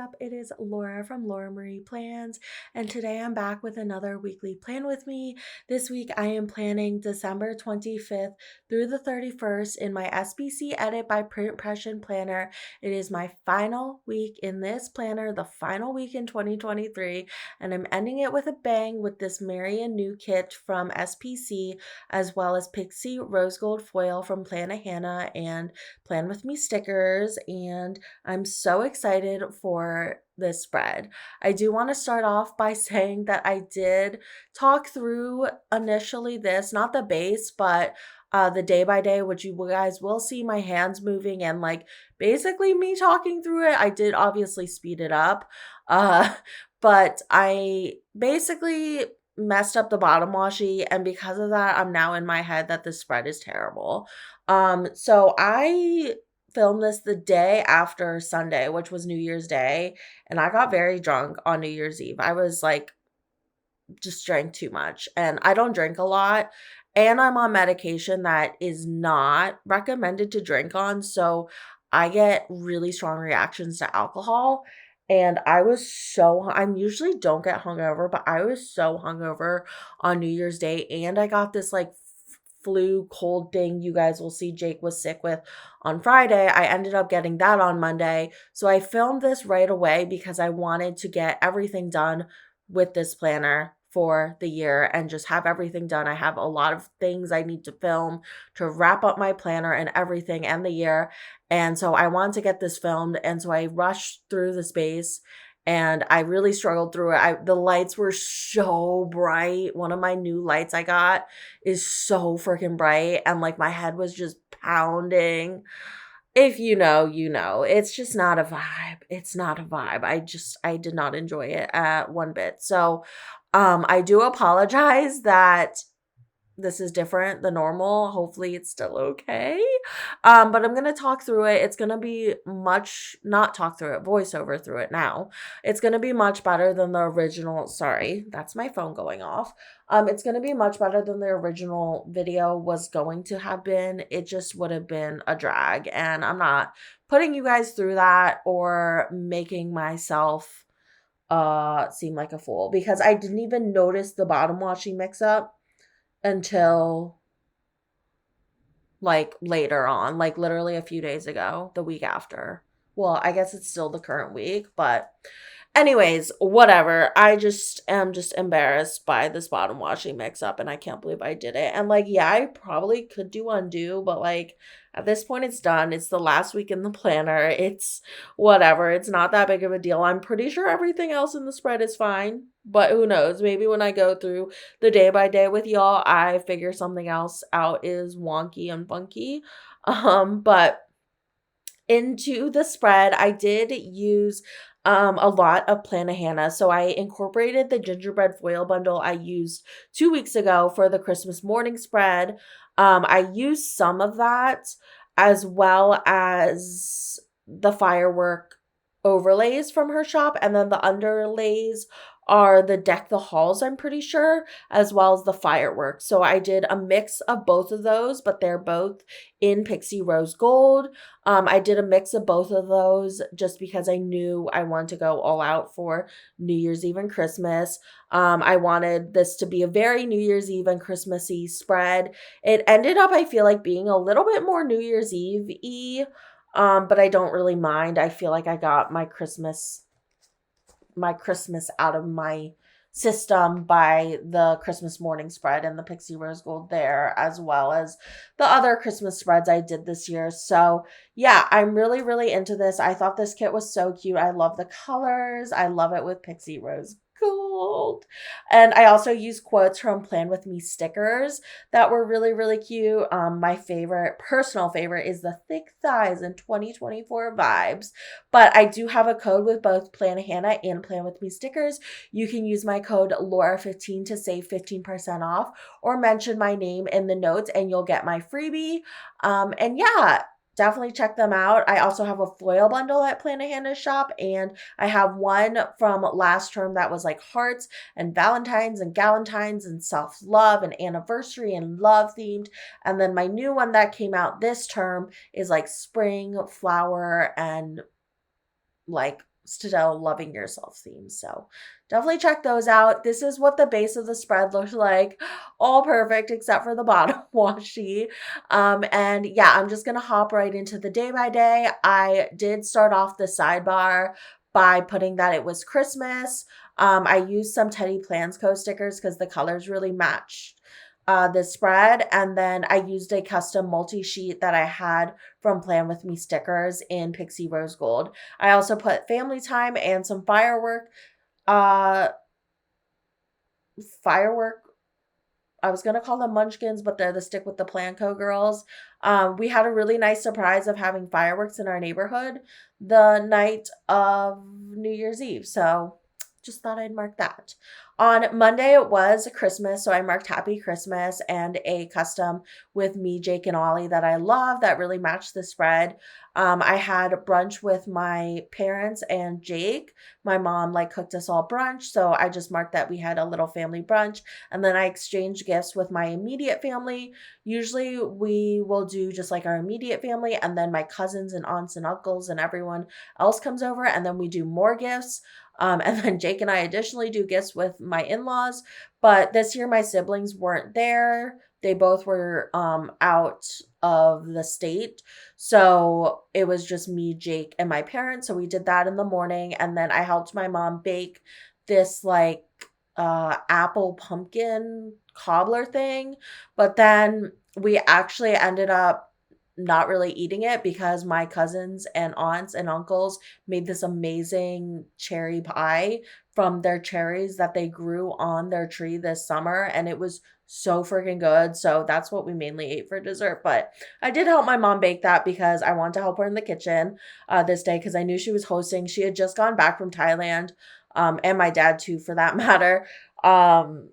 up? It is Laura from Laura Marie Plans, and today I'm back with another weekly plan with me. This week I am planning December 25th through the 31st in my SBC Edit by Print Impression Planner. It is my final week in this planner, the final week in 2023, and I'm ending it with a bang with this Merry and New kit from SPC, as well as Pixie Rose Gold Foil from Plan a Hannah and Plan With Me stickers, and I'm so excited for this spread. I do want to start off by saying that I did talk through initially this, not the base, but the day by day, which you guys will see my hands moving and like basically me talking through it. I did obviously speed it up, uh, but I basically messed up the bottom washi, and because of that, I'm now in my head that the spread is terrible. So I filmed this the day after Sunday, which was New Year's Day, and I got very drunk on New Year's Eve. I was like, just drank too much, and I don't drink a lot, and I'm on medication that is not recommended to drink on, so I get really strong reactions to alcohol. And I usually don't get hungover, but I was so hungover on New Year's Day, and I got this like flu cold thing you guys will see Jake was sick with on Friday. I ended up getting that on Monday. So I filmed this right away because I wanted to get everything done with this planner for the year and just have everything done. I have a lot of things I need to film to wrap up my planner and everything and the year. And so I wanted to get this filmed. And so I rushed through the space and I really struggled through it. The lights were so bright. One of my new lights I got is so freaking bright, and like my head was just pounding. If you know, you know. It's just not a vibe. It's not a vibe. I did not enjoy it at one bit. So, I do apologize that this is different than normal. Hopefully it's still okay. But I'm gonna talk through it. It's gonna be much not talk through it, voiceover through it now. It's gonna be much better than the original. Sorry, that's my phone going off. It's gonna be much better than the original video was going to have been. It just would have been a drag, and I'm not putting you guys through that or making myself seem like a fool because I didn't even notice the bottom washing mix up until like later on, like literally a few days ago, the week after. Well, I guess it's still the current week, but anyways, whatever. I just am just embarrassed by this bottom washing mix up, and I can't believe I did it. And like, yeah, I probably could do undo, but like at this point it's done. It's the last week in the planner. It's whatever. It's not that big of a deal. I'm pretty sure everything else in the spread is fine, but who knows? Maybe when I go through the day by day with y'all, I figure something else out is wonky and funky. But into the spread, I did use a lot of Plan a Hannah. So I incorporated the gingerbread foil bundle I used 2 weeks ago for the Christmas morning spread. I used some of that as well as the firework overlays from her shop, and then the underlays are the deck the halls, I'm pretty sure, as well as the fireworks. So I did a mix of both of those, but they're both in Pixie Rose Gold. I did a mix of both of those just because I knew I wanted to go all out for New Year's Eve and Christmas. I wanted this to be a very New Year's Eve and Christmassy spread. It ended up, I feel like, being a little bit more New Year's Eve-y, but I don't really mind. I feel like I got my Christmas out of my system by the Christmas morning spread and the Pixie Rose Gold there, as well as the other Christmas spreads I did this year. So yeah, I'm really, really into this. I thought this kit was so cute. I love the colors. I love it with Pixie Rose Gold. And I also used quotes from Plan With Me stickers that were really, really cute. My personal favorite is the thick thighs and 2024 vibes. But I do have a code with both Plan a Hannah and Plan With Me stickers. You can use my code Laura15 to save 15% off, or mention my name in the notes and you'll get my freebie. And yeah, definitely check them out. I also have a foil bundle at Plan a Hannah's shop, and I have one from last term that was like hearts and Valentines and Galentines and self-love and anniversary and love themed. And then my new one that came out this term is like spring, flower, and like Still Loving Yourself themes. So definitely check those out. This is what the base of the spread looks like. All perfect except for the bottom washi. And yeah, I'm just gonna hop right into the day by day. I did start off the sidebar by putting that it was Christmas. I used some Teddy Plansco stickers because the colors really matched the spread. And then I used a custom multi-sheet that I had from Plan With Me stickers in Pixie Rose Gold. I also put family time and some uh firework I was gonna call them munchkins, but they're the Stick with the Planco girls. We had a really nice surprise of having fireworks in our neighborhood the night of New Year's Eve. So just thought I'd mark that. On Monday, it was Christmas. So I marked Happy Christmas and a custom with me, Jake, and Ollie that I love that really matched the spread. I had brunch with my parents and Jake. My mom cooked us all brunch. So I just marked that we had a little family brunch, and then I exchanged gifts with my immediate family. Usually we will do just like our immediate family, and then my cousins and aunts and uncles and everyone else comes over, and then we do more gifts. And then Jake and I additionally do gifts with my in laws. But this year, my siblings weren't there. They both were out of the state. So it was just me, Jake, and my parents. So we did that in the morning. And then I helped my mom bake this apple pumpkin cobbler thing. But then we actually ended up not really eating it because my cousins and aunts and uncles made this amazing cherry pie from their cherries that they grew on their tree this summer, and it was so freaking good. So that's what we mainly ate for dessert. But I did help my mom bake that because I wanted to help her in the kitchen this day because I knew she was hosting. She had just gone back from Thailand, and my dad too, for that matter. Um,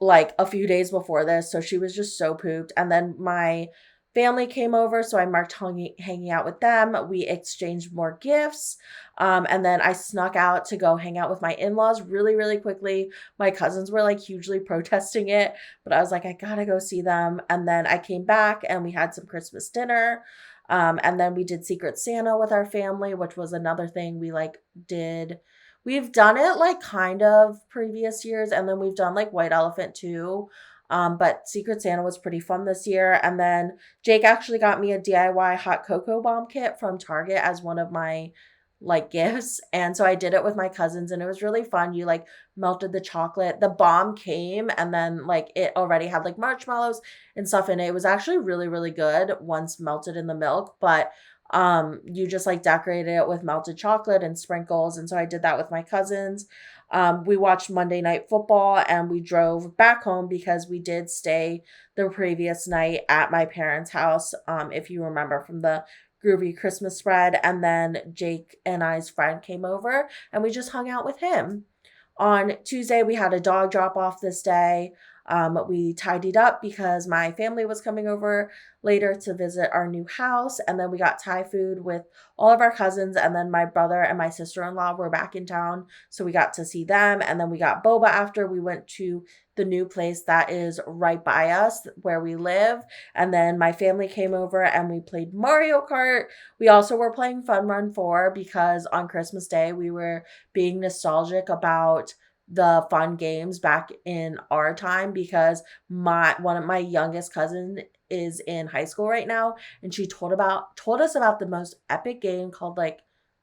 like a few days before this. So she was just so pooped. And then my family came over. So I marked hanging out with them. We exchanged more gifts. And then I snuck out to go hang out with my in laws really, really quickly. My cousins were hugely protesting it, but I was like, I gotta go see them. And then I came back and we had some Christmas dinner. And then we did Secret Santa with our family, which was another thing we did. We've done it kind of previous years, and then we've done White Elephant too. But Secret Santa was pretty fun this year. And then Jake actually got me a DIY hot cocoa bomb kit from Target as one of my gifts. And so I did it with my cousins and it was really fun. You melted the chocolate. The bomb came and then it already had marshmallows and stuff in it. It was actually really, really good once melted in the milk, but you just decorated it with melted chocolate and sprinkles. And so I did that with my cousins. We watched Monday Night Football and we drove back home because we did stay the previous night at my parents' house, if you remember from the groovy Christmas spread. And then Jake and I's friend came over and we just hung out with him. On Tuesday, we had a dog drop off this day. We tidied up because my family was coming over later to visit our new house. And then we got Thai food with all of our cousins. And then my brother and my sister-in-law were back in town. So we got to see them. And then we got boba after. We went to the new place that is right by us where we live. And then my family came over and we played Mario Kart. We also were playing Fun Run 4 because on Christmas Day we were being nostalgic about the fun games back in our time because one of my youngest cousin is in high school right now, and she told us about the most epic game called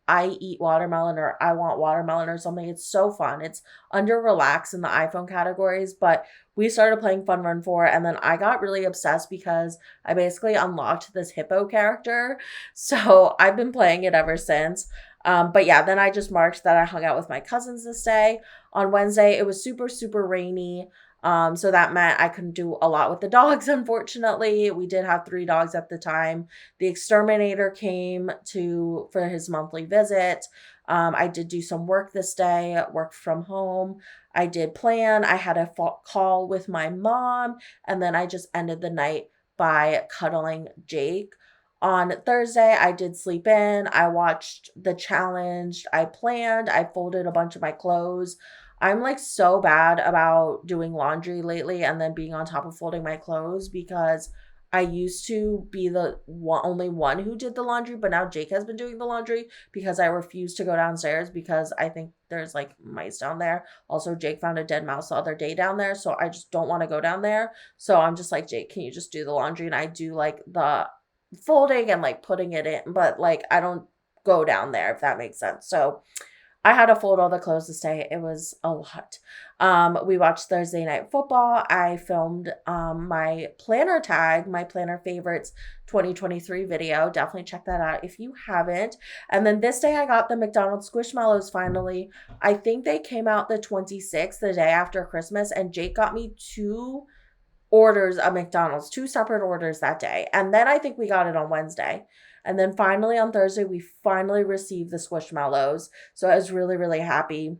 I Eat Watermelon or I Want Watermelon or something. It's so fun. It's under relax in the iPhone categories, but we started playing Fun Run 4 and then I got really obsessed because I basically unlocked this hippo character. So I've been playing it ever since. But yeah, then I just marked that I hung out with my cousins this day. On Wednesday, it was super, super rainy. So that meant I couldn't do a lot with the dogs, unfortunately. We did have 3 dogs at the time. The exterminator came for his monthly visit. I did do some work this day, worked from home. I did plan. I had a call with my mom, and then I just ended the night by cuddling Jake. On Thursday, I did sleep in. I watched the challenge. I planned. I folded a bunch of my clothes. I'm so bad about doing laundry lately and then being on top of folding my clothes because I used to be the only one who did the laundry, but now Jake has been doing the laundry because I refuse to go downstairs because I think there's like mice down there. Also, Jake found a dead mouse the other day down there, so I just don't want to go down there. So I'm just like, Jake, can you just do the laundry? And I do like the folding and like putting it in, but like I don't go down there, if that makes sense. So I had to fold all the clothes this day. It was a lot. We watched Thursday Night Football. I filmed my planner tag, my planner favorites 2023 video. Definitely check that out if you haven't. And then this day I got the McDonald's Squishmallows finally. I think they came out the 26th, the day after Christmas, and Jake got me 2 orders of McDonald's, 2 separate orders that day. And then I think we got it on Wednesday. And then finally on Thursday, we finally received the Squishmallows. So I was really, really happy.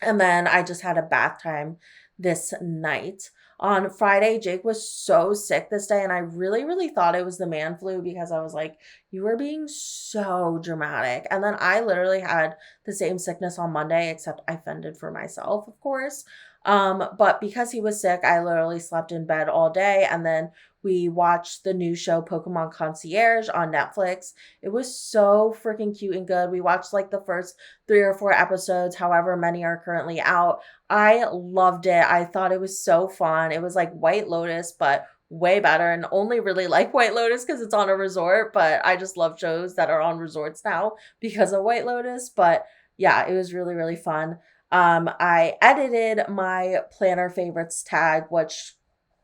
And then I just had a bath time this night. On Friday, Jake was so sick this day, and I really, really thought it was the man flu because I was like, you were being so dramatic. And then I literally had the same sickness on Monday, except I fended for myself, of course. But because he was sick, I literally slept in bed all day, and then we watched the new show Pokemon Concierge on Netflix. It was so freaking cute and good. We watched like the first 3 or 4 episodes, however many are currently out. I loved it. I thought it was so fun. It was like White Lotus, but way better, and only really like White Lotus because it's on a resort, but I just love shows that are on resorts now because of White Lotus. But yeah, it was really, really fun. I edited my planner favorites tag, which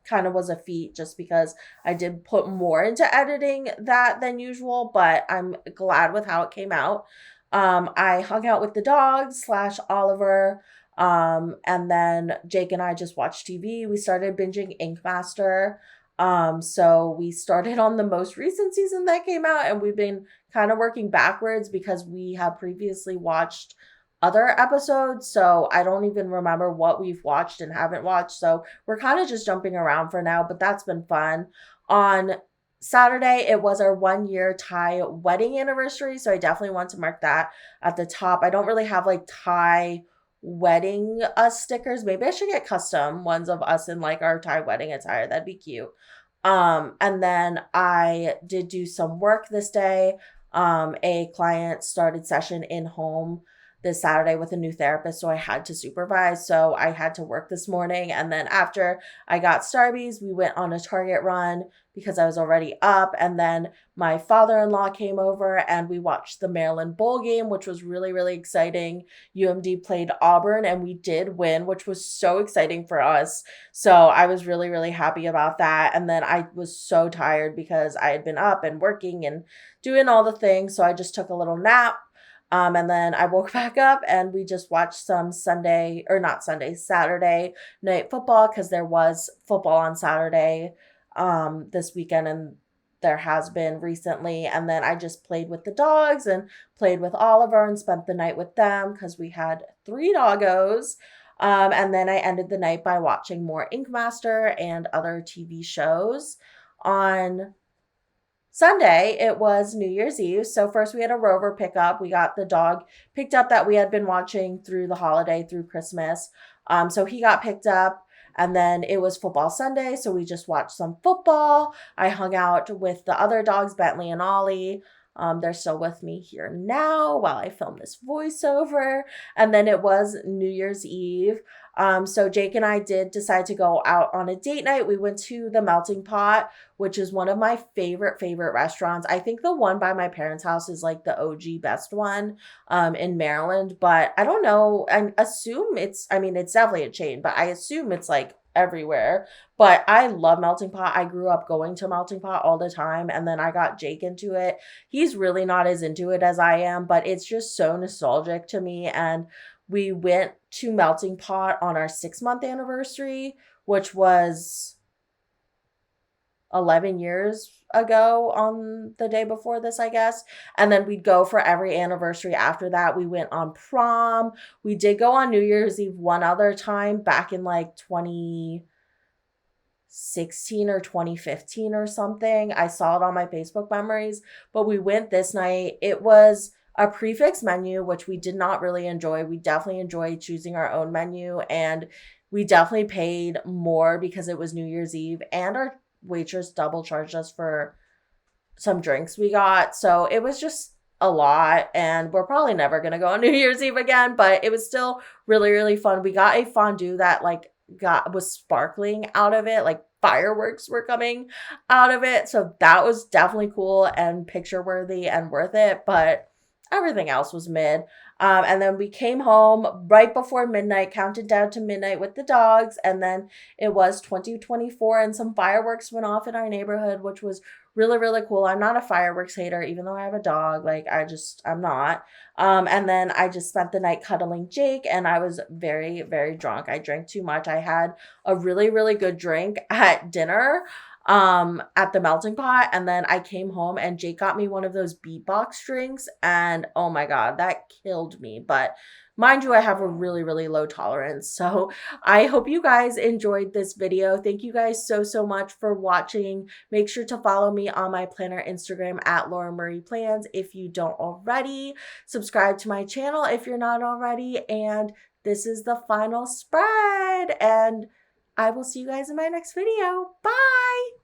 kind of was a feat just because I did put more into editing that than usual, but I'm glad with how it came out. I hung out with the dogs slash Oliver. And then Jake and I just watched TV. We started binging Ink Master. So we started on the most recent season that came out, and we've been kind of working backwards because we have previously watched other episodes. So I don't even remember what we've watched and haven't watched. So we're kind of just jumping around for now, but that's been fun. On Saturday, it was our 1 year Thai wedding anniversary. So I definitely want to mark that at the top. I don't really have like Thai wedding us stickers. Maybe I should get custom ones of us in like our Thai wedding attire. That'd be cute. And then I did do some work this day. A client started session in home this Saturday with a new therapist, so I had to supervise. So I had to work this morning. And then after I got Starbies, we went on a Target run because I was already up. And then my father-in-law came over and we watched the Maryland Bowl game, which was really, really exciting. UMD played Auburn and we did win, which was so exciting for us. So I was really, really happy about that. And then I was so tired because I had been up and working and doing all the things. So I just took a little nap. And then I woke back up and we just watched some Saturday night football because there was football on Saturday this weekend, and there has been recently. And then I just played with the dogs and played with Oliver and spent the night with them because we had 3 doggos. And then I ended the night by watching more Ink Master and other TV shows. On Sunday, it was New Year's Eve. So first we had a Rover pickup. We got the dog picked up that we had been watching through the holiday, through Christmas. So he got picked up, and then it was football Sunday. So we just watched some football. I hung out with the other dogs, Bentley and Ollie. They're still with me here now while I film this voiceover. And then it was New Year's Eve. So Jake and I did decide to go out on a date night. We went to the Melting Pot, which is one of my favorite restaurants. I think the one by my parents' house is like the OG best one in Maryland, but I don't know. I assume it's definitely a chain, but I assume it's like everywhere. But I love Melting Pot. I grew up going to Melting Pot all the time, and then I got Jake into it. He's really not as into it as I am, but it's just so nostalgic to me. And we went to Melting Pot on our 6-month anniversary, which was 11 years ago on the day before this, I guess. And then we'd go for every anniversary after that. We went on prom. We did go on New Year's Eve one other time back in like 2016 or 2015 or something. I saw it on my Facebook memories, but we went this night. It was a prefix menu, which we did not really enjoy. We definitely enjoyed choosing our own menu, and we definitely paid more because it was New Year's Eve, and our waitress double charged us for some drinks we got. So it was just a lot, and we're probably never going to go on New Year's Eve again, but it was still really, really fun. We got a fondue that like was sparkling out of it, like fireworks were coming out of it. So that was definitely cool and picture worthy and worth it, but everything else was mid. And then we came home right before midnight, counted down to midnight with the dogs. And then it was 2024 and some fireworks went off in our neighborhood, which was really, really cool. I'm not a fireworks hater, even though I have a dog. Like, I'm not. And then I just spent the night cuddling Jake, and I was very, very drunk. I drank too much. I had a really, really good drink at dinner at the melting pot, and then I came home and Jake got me one of those beatbox drinks, and oh my god, that killed me. But mind you, I have a really, really low tolerance. So I hope you guys enjoyed this video. Thank you guys so, so much for watching. Make sure to follow me on my planner Instagram at Laura Marie Plans if you don't already. Subscribe to my channel if you're not already. And this is the final spread. And I will see you guys in my next video. Bye!